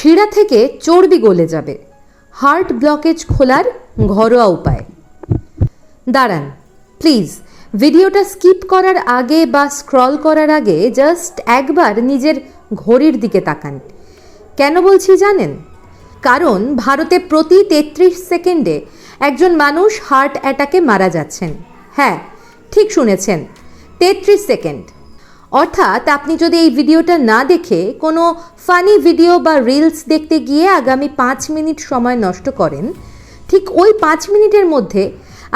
শিরা থেকে চর্বি গলে যাবে, হার্ট ব্লকেজ খোলার ঘরোয়া উপায়। দাঁড়ান, প্লিজ ভিডিওটা স্কিপ করার আগে বা স্ক্রল করার আগে জাস্ট একবার নিজের ঘড়ির দিকে তাকান। কেন বলছি জানেন? কারণ ভারতে প্রতি 33 সেকেন্ডে একজন মানুষ হার্ট অ্যাটাকে মারা যাচ্ছেন। হ্যাঁ, ঠিক শুনেছেন, 33 সেকেন্ড। অর্থাৎ আপনি যদি এই ভিডিওটা না দেখে কোনো ফানি ভিডিও বা রিলস দেখতে গিয়ে আগামী 5 মিনিট সময় নষ্ট করেন, ঠিক ওই 5 মিনিটের মধ্যে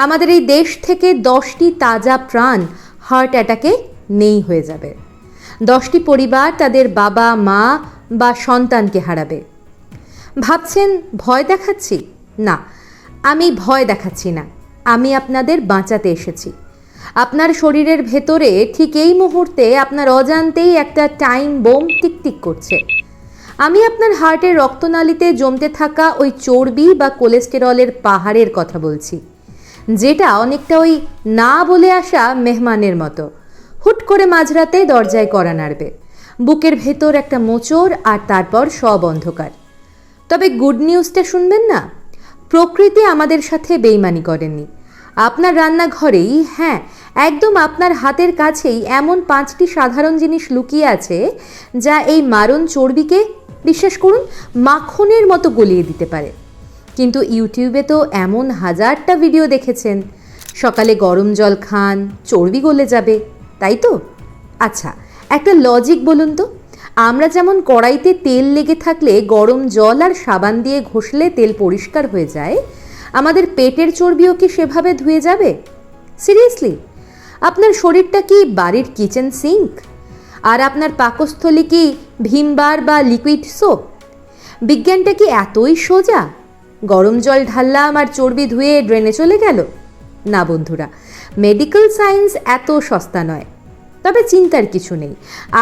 আমাদের এই দেশ থেকে 10টি তাজা প্রাণ হার্ট অ্যাটাকে নেই হয়ে যাবে। 10টি পরিবার তাদের বাবা, মা বা সন্তানকে হারাবে। ভাবছেন ভয় দেখাচ্ছি? না, আমি ভয় দেখাচ্ছি না, আমি আপনাদের বাঁচাতে এসেছি। আপনার শরীরের ভেতরে ঠিক এই মুহূর্তে আপনার অজান্তেই একটা টাইম বোম টিকটিক করছে। আমি আপনার হার্টের রক্তনালীতে জমতে থাকা ওই চর্বি বা কোলেস্টেরলের পাহাড়ের কথা বলছি, যেটা অনেকটা ওই না বলে আসা মেহমানের মতো হুট করে মাঝরাতে দরজায় কড়া নাড়বে। বুকের ভেতর একটা মোচড় আর তারপর সব অন্ধকার। তবে গুড নিউজটা শুনবেন না? প্রকৃতি আমাদের সাথে বেইমানি করেননি। আপনার রান্নাঘরেই, হ্যাঁ একদম আপনার হাতের কাছেই এমন 5টি সাধারণ জিনিস লুকিয়ে আছে যা এই মারণ চর্বিকে, বিশ্বাস করুন, মাখনের মতো গলিয়ে দিতে পারে। কিন্তু ইউটিউবে তো এমন হাজারটা ভিডিও দেখেছেন, সকালে গরম জল খান, চর্বি গলে যাবে, তাই তো? আচ্ছা, একটা লজিক বলুন তো, আমরা যেমন কড়াইতে তেল লেগে থাকলে গরম জল আর সাবান দিয়ে ঘষলে তেল পরিষ্কার হয়ে যায়, আমাদের পেটের চর্বিও কি সেভাবে ধুয়ে যাবে? সিরিয়াসলি? আপনার শরীরটা কি বাড়ির কিচেন সিঙ্ক? আর আপনার পাকস্থলী কি ভিমবার বা লিকুইড সোপ? বিজ্ঞানটা কি এতই সোজা? গরম জল ঢাললাম আর চর্বি ধুয়ে ড্রেনে চলে গেল? না বন্ধুরা, মেডিকেল সায়েন্স এত সস্তা নয়। তবে চিন্তার কিছু নেই,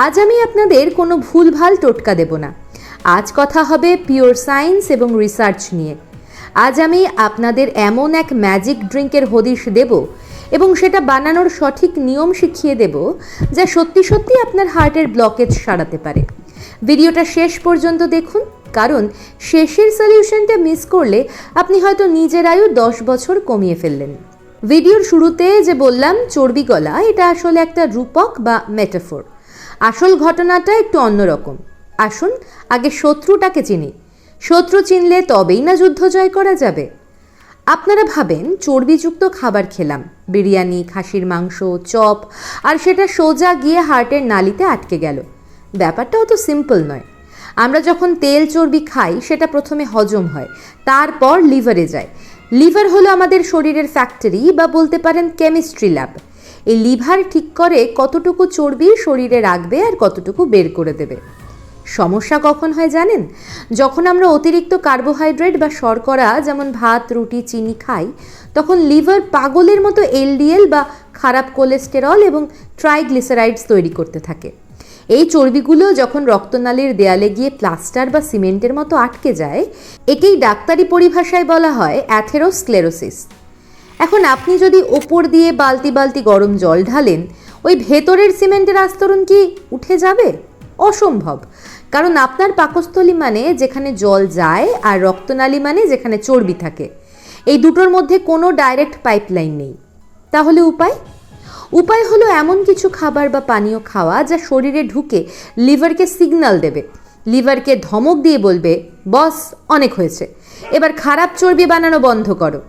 আজ আমি আপনাদের কোনো ভুলভাল টোটকা দেব না। আজ কথা হবে পিওর সায়েন্স এবং রিসার্চ নিয়ে। আজ আমি আপনাদের এমন এক ম্যাজিক ড্রিঙ্কের হদিশ দেব এবং সেটা বানানোর সঠিক নিয়ম শিখিয়ে দেব যা সত্যি সত্যি আপনার হার্টের ব্লকেজ সারাতে পারে। ভিডিওটা শেষ পর্যন্ত দেখুন, কারণ শেষের সলিউশনটা মিস করলে আপনি হয়তো নিজের আয়ু 10 বছর কমিয়ে ফেললেন। ভিডিওর শুরুতে যে বললাম চর্বি গলা, এটা আসলে একটা রূপক বা মেটাফোর। আসল ঘটনাটা একটু অন্যরকম। আসুন আগে শত্রুটাকে চিনি। শত্রু চিনলে তবেই না যুদ্ধ জয় করা যাবে। আপনারা ভাবেন চর্বিযুক্ত খাবার খেলাম, বিরিয়ানি, খাসির মাংস, চপ, আর সেটা সোজা গিয়ে হার্টের নালিতে আটকে গেল। ব্যাপারটা অত সিম্পল নয়। আমরা যখন তেল চর্বি খাই সেটা প্রথমে হজম হয়, তারপর লিভারে যায়। লিভার হলো আমাদের শরীরের ফ্যাক্টরি বা বলতে পারেন কেমিস্ট্রি ল্যাব। এই লিভার ঠিক করে কতটুকু চর্বি শরীরে রাখবে আর কতটুকু বের করে দেবে। সমস্যা কখন হয় জানেন? যখন আমরা অতিরিক্ত কার্বোহাইড্রেট বা শর্করা যেমন ভাত, রুটি, চিনি খাই, তখন লিভার পাগলের মতো এলডিএল বা খারাপ কোলেস্টেরল এবং ট্রাইগ্লিসারাইডস তৈরি করতে থাকে। এই চর্বিগুলো যখন রক্তনালীর দেয়ালে গিয়ে প্লাস্টার বা সিমেন্টের মতো আটকে যায়, একেই ডাক্তারি পরিভাষায় বলা হয় অ্যাথেরোস্ক্লেরোসিস। এখন আপনি যদি ওপর দিয়ে বালতি বালতি গরম জল ঢালেন, ওই ভেতরের সিমেন্টের আস্তরণ কি উঠে যাবে? অসম্ভব। কারণ আপনার পাকস্থলী মানে যেখানে জল যায়, আর রক্তনালী মানে যেখানে চর্বি থাকে। এই দুটোর মধ্যে কোনো ডাইরেক্ট পাইপলাইন নেই। তাহলে উপায় হলো এমন কিছু খাবার বা পানীয় খাওয়া যা শরীরে ঢুকে লিভারকে সিগন্যাল দেবে। লিভারকে ধমক দিয়ে বলবে, বস অনেক হয়েছে, এবার খারাপ চর্বি বানানো বন্ধ করো।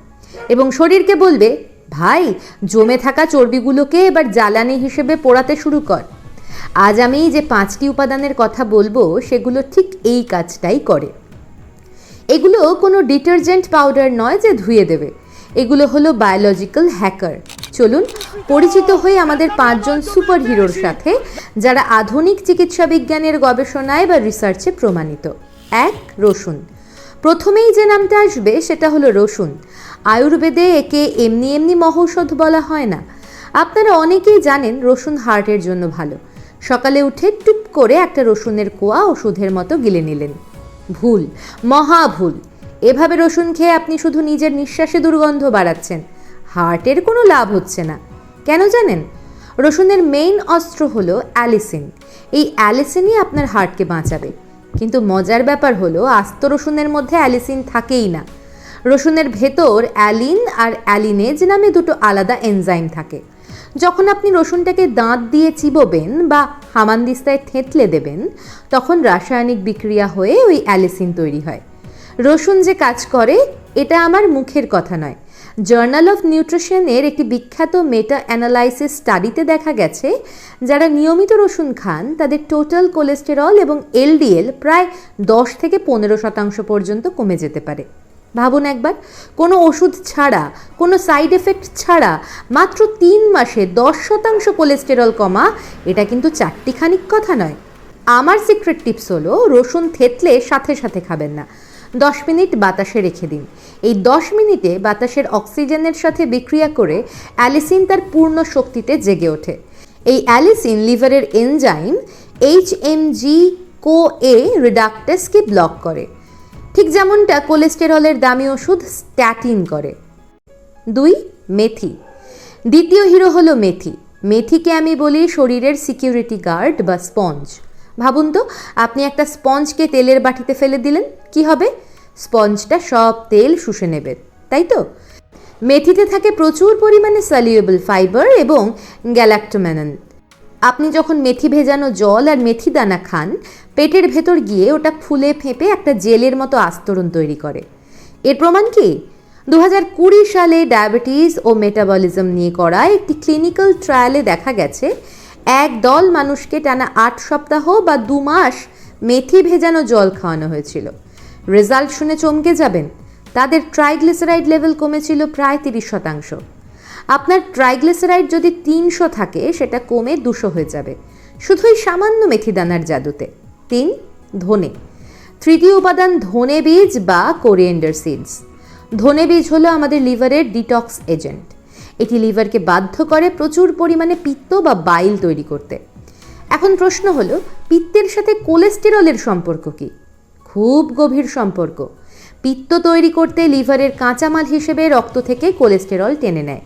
এবং শরীরকে বলবে, ভাই জমে থাকা চর্বিগুলোকে এবার জ্বালানি হিসেবে পোড়াতে শুরু কর। আজ আমি যে 5টি উপাদানের কথা বলবো সেগুলো ঠিক এই কাজটাই করে। এগুলো কোনো ডিটারজেন্ট পাউডার নয় যে ধুয়ে দেবে। এগুলো হলো বায়োলজিক্যাল হ্যাকার। চলুন পরিচিত হয়ে আমাদের 5 জন সুপার হিরোর সাথে, যারা আধুনিক চিকিৎসা বিজ্ঞানের গবেষণায় বা রিসার্চে প্রমাণিত। 1. রসুন। প্রথমেই যে নামটা আসবে সেটা হলো রসুন। আয়ুর্বেদে একে এমনি এমনি মহৌষধ বলা হয় না। আপনারা অনেকেই জানেন রসুন হার্টের জন্য ভালো। সকালে উঠে টুপ করে একটা রসুনের কোয়া ওষুধের মতো গিলে নিলেন। ভুল, মহা ভুল। এভাবে রসুন খেয়ে আপনি শুধু নিজের নিঃশ্বাসে দুর্গন্ধ বাড়াচ্ছেন, হার্টের কোনো লাভ হচ্ছে না। কেন জানেন? রসুনের মেইন অস্ত্র হলো অ্যালিসিন। এই অ্যালিসিনই আপনার হার্টকে বাঁচাবে। কিন্তু মজার ব্যাপার হলো আস্ত রসুনের মধ্যে অ্যালিসিন থাকেই না। রসুনের ভেতর অ্যালিন আর অ্যালিনেজ নামে দুটো আলাদা এনজাইম থাকে। যখন আপনি রসুনটাকে দাঁত দিয়ে চিবোবেন বা হামানদিস্তায় থেঁতলে দেবেন, তখন রাসায়নিক বিক্রিয়া হয়ে ওই অ্যালিসিন তৈরি হয়। রসুন যে কাজ করে এটা আমার মুখের কথা নয়। জার্নাল অফ নিউট্রিশনের একটি বিখ্যাত মেটা অ্যানালাইসিস স্টাডিতে দেখা গেছে, যারা নিয়মিত রসুন খান তাদের টোটাল কোলেস্টেরল এবং এলডিএল প্রায় 10 থেকে 15% পর্যন্ত কমে যেতে পারে। ভাবুন একবার, কোনো ওষুধ ছাড়া, কোনো সাইড এফেক্ট ছাড়া মাত্র 3 মাসে 10% কোলেস্টেরল কমা, এটা কিন্তু চারটিখানিক কথা নয়। আমার সিক্রেট টিপস হলো রসুন থেতলে সাথে সাথে খাবেন না, 10 মিনিট বাতাসে রেখে দিন। এই 10 মিনিটে বাতাসের অক্সিজেনের সাথে বিক্রিয়া করে অ্যালিসিন তার পূর্ণ শক্তিতে জেগে ওঠে। এই অ্যালিসিন লিভারের এনজাইম HMG-CoA রিডাক্টেসকে ব্লক করে, ঠিক যেমনটা কোলেস্টেরলের দামি ওষুধ স্ট্যাটিন করে। 2. মেথি। দ্বিতীয় হিরো হলো মেথি। মেথিকে আমি বলি শরীরের সিকিউরিটি গার্ড বা স্পঞ্জ। ভাবুন তো, আপনি একটা স্পঞ্জকে তেলের বাটিতে ফেলে দিলেন, কি হবে? স্পঞ্জটা সব তেল শুষে নেবে, তাই তো? মেথিতে থাকে প্রচুর পরিমাণে সলিউবল ফাইবার এবং গ্যালাক্টোম্যানন। আপনি যখন মেথি ভেজানো জল আর মেথি দানা খান, পেটের ভেতর গিয়ে ওটা ফুলে ফেঁপে একটা জেলের মতো আস্তরণ তৈরি করে। এর প্রমাণ কি? 2020 সালে ডায়াবেটিস ও মেটাবলিজম নিয়ে করা একটি ক্লিনিক্যাল ট্রায়ালে দেখা গেছে, এক দল মানুষকে টানা 8 সপ্তাহ বা 2 মাস মেথি ভেজানো জল খাওয়ানো হয়েছিল। রেজাল্ট শুনে চমকে যাবেন, তাদের ট্রাইগ্লিসারাইড লেভেল কমেছিল প্রায় 30%। আপনার ট্রাইগ্লিসারাইড যদি 300 থাকে, সেটা কমে 200 হয়ে যাবে শুধুই সামান্য মেথি দানার জাদুতে। 3. ধনে। তৃতীয় উপাদান ধনে বীজ বা কোরিয়েন্ডার সিডস। ধনে বীজ হলো আমাদের লিভারের ডিটক্স এজেন্ট। এটি লিভারকে বাধ্য করে প্রচুর পরিমাণে পিত্ত বা বাইল তৈরি করতে। এখন প্রশ্ন হলো, পিত্তের সাথে কোলেস্টেরলের সম্পর্ক কি? খুব গভীর সম্পর্ক। পিত্ত তৈরি করতে লিভারের কাঁচামাল হিসেবে রক্ত থেকে কোলেস্টেরল টেনে নেয়।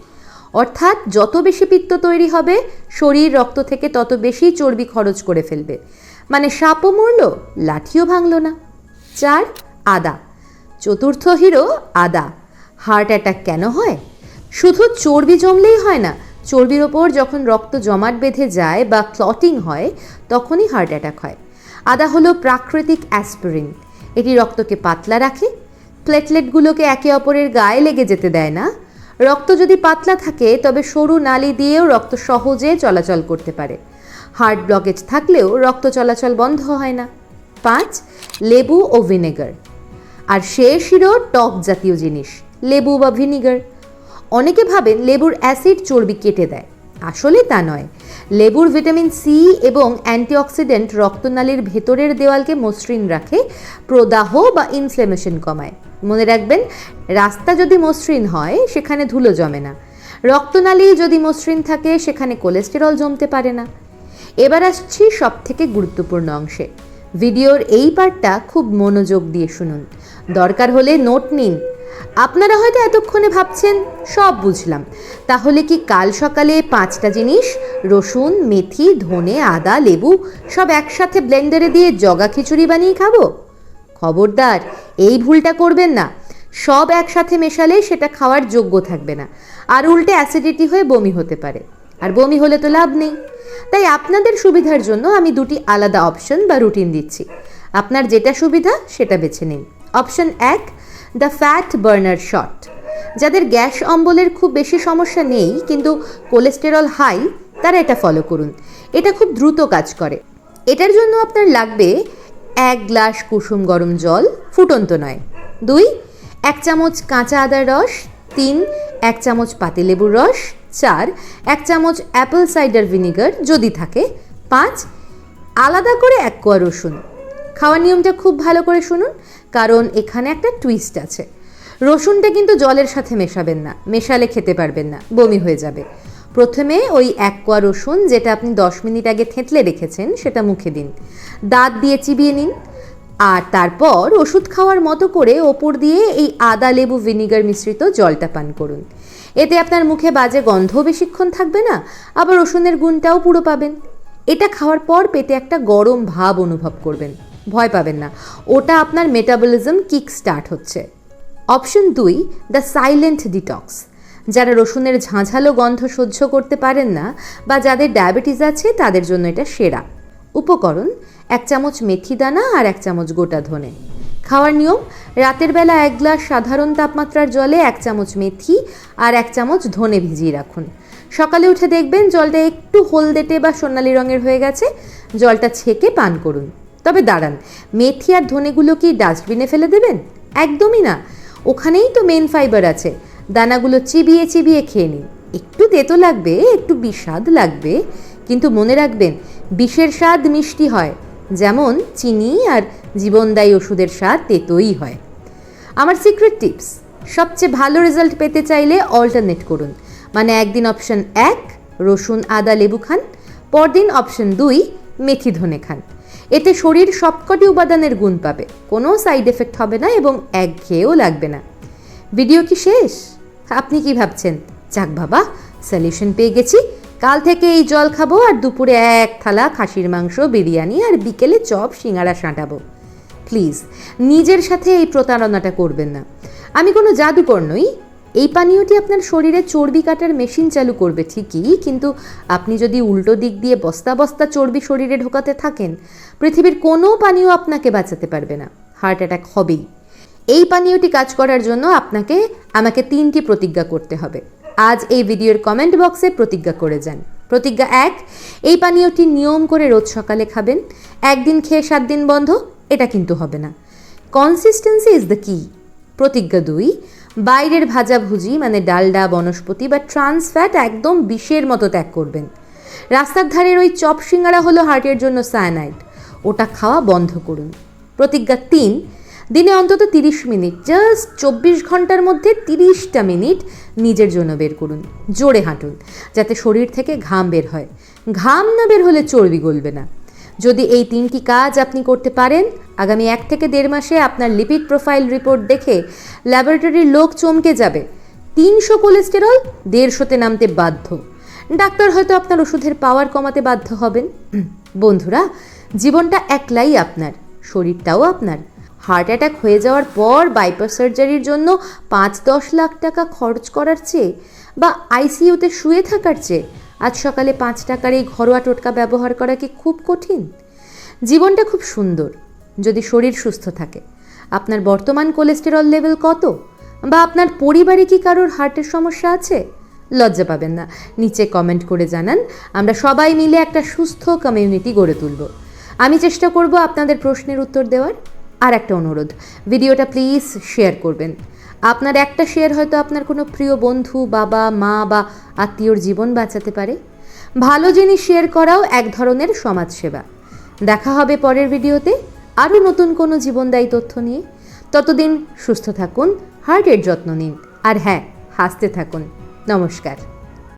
অর্থাৎ যত বেশি পিত্ত তৈরি হবে, শরীর রক্ত থেকে তত বেশি চর্বি খরচ করে ফেলবে। মানে সাপও মরল, লাঠিও ভাঙল না। 4. আদা। চতুর্থ হিরো আদা। হার্ট অ্যাটাক কেন হয়? শুধু চর্বি জমলেই হয় না, চর্বির ওপর যখন রক্ত জমাট বেঁধে যায় বা ক্লটিং হয়, তখনই হার্ট অ্যাটাক হয়। আদা হলো প্রাকৃতিক অ্যাসপিরিন। এটি রক্তকে পাতলা রাখে, প্লেটলেটগুলোকে একে অপরের গায়ে লেগে যেতে দেয় না। রক্ত যদি পাতলা থাকে, তবে সরু নালি দিয়েও রক্ত সহজে চলাচল করতে পারে। হার্ট ব্লকেজ থাকলেও রক্ত চলাচল বন্ধ হয় না। 5. লেবু ও ভিনেগার। আর শেষ হিরো টক জাতীয় জিনিস, লেবু বা ভিনিগার। অনেকে ভাবেন লেবুর অ্যাসিড চর্বি কেটে দেয়, আসলে তা নয়। লেবুর ভিটামিন সি এবং অ্যান্টিঅক্সিডেন্ট রক্তনালীর ভেতরের দেওয়ালকে মসৃণ রাখে, প্রদাহ বা ইনফ্লেমেশন কমায়। মনে রাখবেন, রাস্তা যদি মসৃণ হয় সেখানে ধুলো জমে না, রক্তনালী যদি মসৃণ থাকে সেখানে কোলেস্টেরল জমতে পারে না। এবার আসছি সব থেকে গুরুত্বপূর্ণ অংশে। ভিডিওর এই পার্টটা খুব মনোযোগ দিয়ে শুনুন, দরকার হলে নোট নিন। আপনারা হয়তো এতক্ষণে ভাবছেন সব বুঝলাম, তাহলে কি কাল সকালে 5টা জিনিস রসুন, মেথি, ধনে, আদা, লেবু সব একসাথে ব্লেন্ডারে দিয়ে জগা খিচুড়ি বানিয়ে খাবো? খবরদার, এই ভুলটা করবেন না। সব একসাথে মেশালে সেটা খাওয়ার যোগ্য থাকবে না, আর উল্টে অ্যাসিডিটি হয়ে বমি হতে পারে, আর বমি হলে তো লাভ নেই। তাই আপনাদের সুবিধার জন্য আমি 2টি আলাদা অপশন বা রুটিন দিচ্ছি। আপনার যেটা সুবিধা সেটা বেছে নিন। Option 1, the fat burner shot. যাদের গ্যাস অম্বলের খুব বেশি সমস্যা নেই কিন্তু কোলেস্টেরল হাই, তারা এটা ফলো করুন। এটা খুব দ্রুত কাজ করে। এটার জন্য আপনার লাগবে 1 গ্লাস কুসুম গরম জল, ফুটন্ত নয়। 2, 1 চামচ কাঁচা আদার রস। 3, 1 চামচ পাতিলেবুর রস। 4, 1 চামচ অ্যাপেল সাইডার ভিনিগার যদি থাকে। 5, আলাদা করে 1 কোয়া রসুন। খাওয়ার নিয়মটা খুব ভালো করে শুনুন, কারণ এখানে একটা টুইস্ট আছে। রসুনটা কিন্তু জলের সাথে মেশাবেন না, মেশালে খেতে পারবেন না, বমি হয়ে যাবে। প্রথমে ওই 1 কোয়া রসুন যেটা আপনি 10 মিনিট আগে থেঁতলে রেখেছেন সেটা মুখে দিন, দাঁত দিয়ে চিবিয়ে নিন, আর তারপর ওষুধ খাওয়ার মতো করে ওপর দিয়ে এই আদা লেবু ভিনিগার মিশ্রিত জলটা পান করুন। এতে আপনার মুখে বাজে গন্ধও বেশিক্ষণ থাকবে না, আবার রসুনের গুণটাও পুরো পাবেন। এটা খাওয়ার পর পেটে একটা গরম ভাব অনুভব করবেন, ভয় পাবেন না, ওটা আপনার মেটাবলিজম কিক স্টার্ট হচ্ছে। Option 2, the silent detox. যারা রসুনের ঝাঁঝালো গন্ধ সহ্য করতে পারেন না বা যাদের ডায়াবেটিস আছে তাদের জন্য এটা সেরা। উপকরণ: 1 চামচ মেথি দানা আর 1 চামচ গোটা ধনে। খাওয়ার নিয়ম: রাতের বেলা 1 গ্লাস সাধারণ তাপমাত্রার জলে 1 চামচ মেথি আর 1 চামচ ধনে ভিজিয়ে রাখুন। সকালে উঠে দেখবেন জলটা একটু হলদেটে বা সোনালি রঙের হয়ে গেছে, জলটা ছেঁকে পান করুন। তবে দাঁড়ান, মেথি আর ধনেগুলো কি ডাস্টবিনে ফেলে দেবেন? একদমই না, ওখানেই তো মেন ফাইবার আছে। দানাগুলো চিবিয়ে চিবিয়ে খেয়ে নিন। একটু তেতো লাগবে, একটু বিস্বাদ লাগবে, কিন্তু মনে রাখবেন বিষের স্বাদ মিষ্টি হয়, যেমন চিনি আর জীবনদায়ী ওষুধের স্বাদ তেতোই হয়। আমার সিক্রেট টিপস: সবচেয়ে ভালো রেজাল্ট পেতে চাইলে অল্টারনেট করুন, মানে একদিন অপশন 1 রসুন আদা লেবু খান, পরদিন অপশন 2 মেথি ধনে খান। এতে শরীর সবকটি উপাদানের গুণ পাবে, কোনো সাইড এফেক্ট হবে না এবং একঘেয়েও লাগবে না। ভিডিও কি শেষ? আপনি কি ভাবছেন, যাক বাবা সলিউশন পেয়ে গেছি, কাল থেকে এই জল খাবো আর দুপুরে 1 থালা খাসির মাংস বিরিয়ানি আর বিকেলে চপ সিঙ্গারা সাঁটাবো? প্লিজ নিজের সাথে এই প্রতারণাটা করবেন না। আমি কোনো জাদুকর নই। এই পানীয়টি আপনার শরীরে চর্বি কাটার মেশিন চালু করবে ঠিকই, কিন্তু আপনি যদি উল্টো দিক দিয়ে বস্তা বস্তা চর্বি শরীরে ঢোকাতে থাকেন, পৃথিবীর কোনো পানীয় আপনাকে বাঁচাতে পারবে না, হার্ট অ্যাটাক হবেই। এই পানীয়টি কাজ করার জন্য আমাকে 3টি প্রতিজ্ঞা করতে হবে। আজ এই ভিডিওর কমেন্ট বক্সে প্রতিজ্ঞা করে যান। প্রতিজ্ঞা 1, এই পানীয়টি নিয়ম করে রোজ সকালে খাবেন। 1 দিন খেয়ে 7 দিন বন্ধ, এটা কিন্তু হবে না। কনসিস্টেন্সি ইজ দ্য কি। প্রতিজ্ঞা 2, বাইরের ভাজাভুজি মানে ডালডা, বনস্পতি বা ট্রান্স ফ্যাট একদম বিষের মতো ত্যাগ করবেন। রাস্তার ধারের ওই চপ সিঙ্গারা হলো হার্টের জন্য সায়ানাইড, ওটা খাওয়া বন্ধ করুন। প্রতিজ্ঞা 3, দিনে অন্তত 30 মিনিট, জাস্ট 24 ঘন্টার মধ্যে 30টা মিনিট নিজের জন্য বের করুন। জোরে হাঁটুন, যাতে শরীর থেকে ঘাম বের হয়। ঘাম না বের হলে চর্বি গলবে না। যদি এই 3টি কাজ আপনি করতে পারেন, আগামী 1 থেকে 1.5 মাসে আপনার লিপিড প্রোফাইল রিপোর্ট দেখে ল্যাবরেটরির লোক চমকে যাবে। 300 কোলেস্টেরল 150তে নামতে বাধ্য। ডাক্তার হয়তো আপনার ওষুধের পাওয়ার কমাতে বাধ্য হবেন। বন্ধুরা, জীবনটা একলাই আপনার, শরীরটাও আপনার। হার্ট অ্যাটাক হয়ে যাওয়ার পর বাইপাস সার্জারির জন্য 5-10 লাখ টাকা খরচ করার চেয়ে বা আইসিইউতে শুয়ে থাকার চেয়ে আজ সকালে 5 টাকার এই ঘরোয়া টোটকা ব্যবহার করা কি খুব কঠিন? জীবনটা খুব সুন্দর যদি শরীর সুস্থ থাকে। আপনার বর্তমান কোলেস্টেরল লেভেল কত? বা আপনার পরিবারে কি কারোর হার্টের সমস্যা আছে? লজ্জা পাবেন না, নিচে কমেন্ট করে জানান। আমরা সবাই মিলে একটা সুস্থ কমিউনিটি গড়ে তুলব। আমি চেষ্টা করব আপনাদের প্রশ্নের উত্তর দেওয়ার। আর একটা অনুরোধ, ভিডিওটা প্লিজ শেয়ার করবেন। আপনার একটা শেয়ার হয়তো আপনার কোনো প্রিয় বন্ধু, বাবা, মা বা আত্মীয়র জীবন বাঁচাতে পারে। ভালো জিনিস শেয়ার করাও এক ধরনের সমাজসেবা। দেখা হবে পরের ভিডিওতে আরও নতুন কোনো জীবনদায়ী তথ্য নিয়ে। ততদিন সুস্থ থাকুন, হার্টের যত্ন নিন, আর হ্যাঁ, হাসতে থাকুন। নমস্কার।